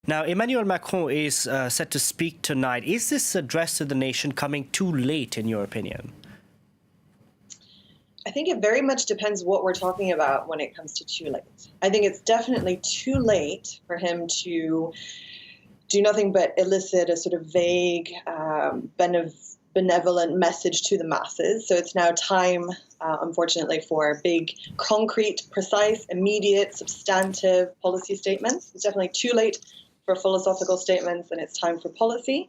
Now, Emmanuel Macron is set to speak tonight. Is this address to the nation coming too late, in your opinion? I think it very much depends what we're talking about when it comes to too late. I think it's definitely too late for him to do nothing but elicit a sort of vague, benevolent message to the masses. So it's now time, unfortunately, for big, concrete, precise, immediate, substantive policy statements. It's definitely too late for philosophical statements, and it's time for policy.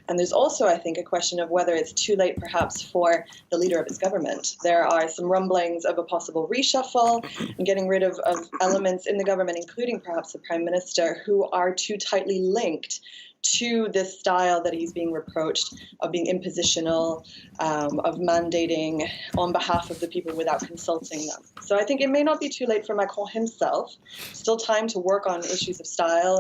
And there's also, I think, a question of whether it's too late perhaps for the leader of his government. There are some rumblings of a possible reshuffle and getting rid of elements in the government, including perhaps the prime minister, who are too tightly linked to this style that he's being reproached of being impositional, of mandating on behalf of the people without consulting them. So I think it may not be too late for Macron himself. Still time to work on issues of style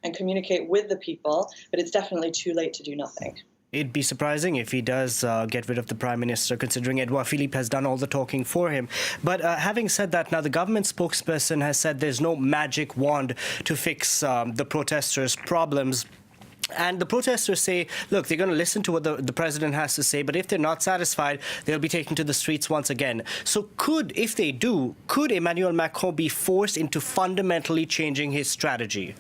and communicate with the people, but it's definitely too late to do nothing. It'd be surprising if he does get rid of the Prime Minister, considering Edouard Philippe has done all the talking for him. But having said that, now the government spokesperson has said there's no magic wand to fix the protesters' problems. And the protesters say, look, they're going to listen to what the president has to say, but if they're not satisfied, they'll be taken to the streets once again. So if they do, could Emmanuel Macron be forced into fundamentally changing his strategy?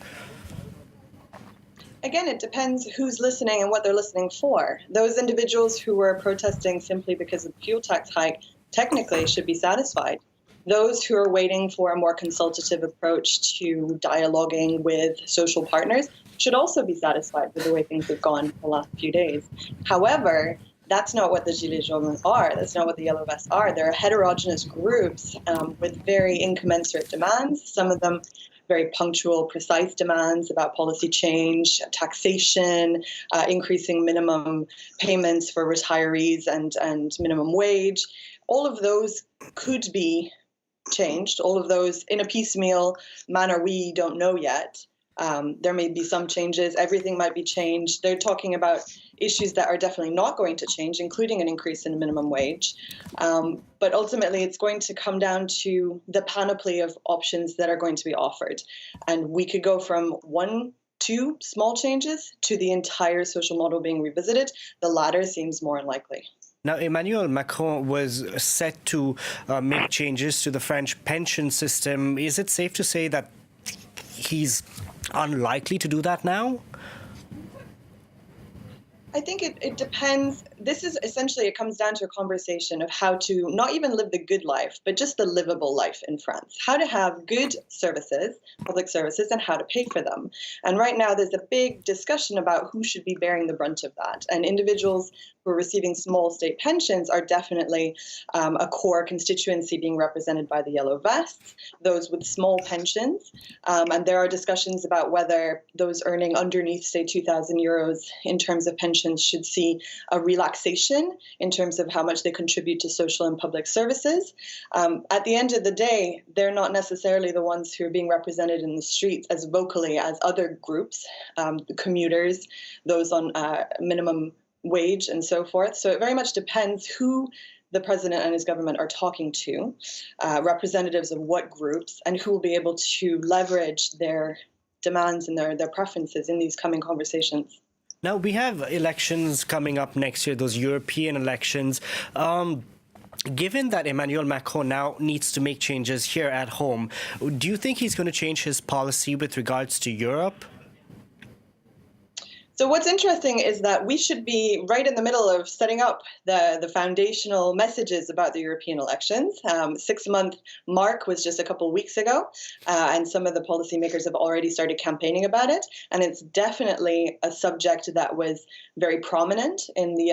Again, it depends who's listening and what they're listening for. Those individuals who were protesting simply because of the fuel tax hike technically should be satisfied. Those who are waiting for a more consultative approach to dialoguing with social partners should also be satisfied with the way things have gone the last few days. However, that's not what the Gilets jaunes are. That's not what the Yellow Vests are. They're heterogeneous groups with very incommensurate demands, some of them very punctual, precise demands about policy change, taxation, increasing minimum payments for retirees and minimum wage. All of those could be changed. All of those in a piecemeal manner we don't know yet. There may be some changes. Everything might be changed. They're talking about issues that are definitely not going to change, including an increase in minimum wage. But ultimately, it's going to come down to the panoply of options that are going to be offered. And we could go from 1-2 small changes to the entire social model being revisited. The latter seems more unlikely. Now, Emmanuel Macron was set to make changes to the French pension system. Is it safe to say that he's unlikely to do that now? I think it depends. This is essentially, it comes down to a conversation of how to not even live the good life, but just the livable life in France. How to have good services, public services, and how to pay for them. And right now there's a big discussion about who should be bearing the brunt of that. And individuals who are receiving small state pensions are definitely a core constituency being represented by the Yellow Vests, those with small pensions. And there are discussions about whether those earning underneath, say, 2,000 euros in terms of pensions should see a relaxation in terms of how much they contribute to social and public services. At the end of the day, they're not necessarily the ones who are being represented in the streets as vocally as other groups, commuters, those on minimum wage and so forth. So it very much depends who the president and his government are talking to, representatives of what groups, and who will be able to leverage their demands and their preferences in these coming conversations. Now, we have elections coming up next year, those European elections. Given that Emmanuel Macron now needs to make changes here at home, do you think he's going to change his policy with regards to Europe? So what's interesting is that we should be right in the middle of setting up the foundational messages about the European elections. 6-month mark was just a couple of weeks ago, and some of the policymakers have already started campaigning about it. And it's definitely a subject that was very prominent in the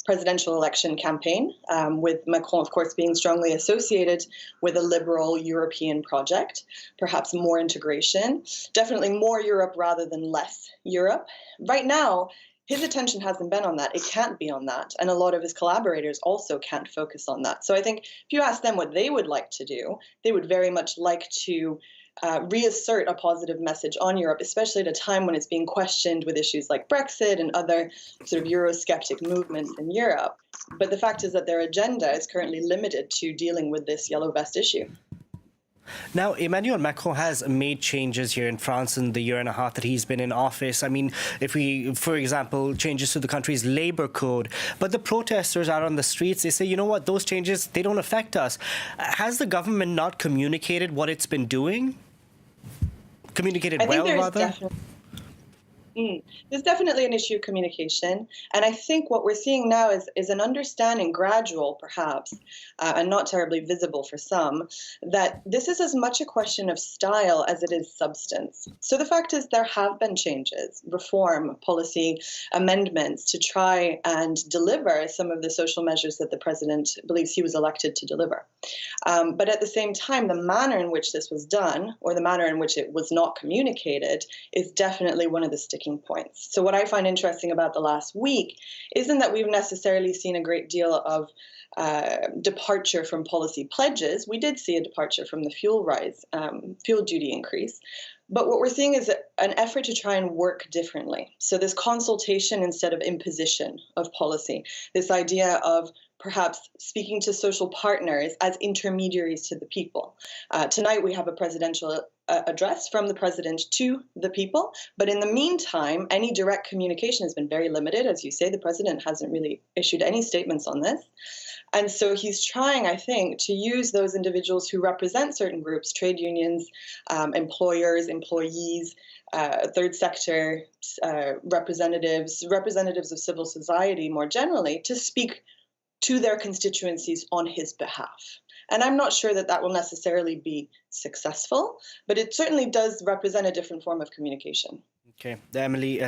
presidential election campaign, with Macron, of course, being strongly associated with a liberal European project, perhaps more integration, definitely more Europe rather than less Europe. Right now, his attention hasn't been on that. It can't be on that. And a lot of his collaborators also can't focus on that. So I think if you ask them what they would like to do, they would very much like to reassert a positive message on Europe, especially at a time when it's being questioned with issues like Brexit and other sort of Eurosceptic movements in Europe. But the fact is that their agenda is currently limited to dealing with this Yellow Vest issue. Now, Emmanuel Macron has made changes here in France in the year and a half that he's been in office. I mean, if we, for example, changes to the country's labor code, but the protesters out on the streets, they say, you know what, those changes, they don't affect us. Has the government not communicated what it's been doing? Communicated well, rather? There's definitely an issue of communication. And I think what we're seeing now is an understanding, gradual perhaps, and not terribly visible for some, that this is as much a question of style as it is substance. So the fact is there have been changes, reform, policy amendments to try and deliver some of the social measures that the president believes he was elected to deliver. But at the same time, the manner in which this was done, or the manner in which it was not communicated, is definitely one of the sticking points. So what I find interesting about the last week isn't that we've necessarily seen a great deal of departure from policy pledges. We did see a departure from the fuel duty increase. But what we're seeing is an effort to try and work differently. So this consultation instead of imposition of policy, this idea of perhaps speaking to social partners as intermediaries to the people. Tonight we have a presidential address from the president to the people, but in the meantime, any direct communication has been very limited. As you say, the president hasn't really issued any statements on this. And so he's trying, I think, to use those individuals who represent certain groups, trade unions, employers, employees, third sector representatives of civil society more generally, to speak to their constituencies on his behalf. And I'm not sure that that will necessarily be successful, but it certainly does represent a different form of communication. Okay, Emily.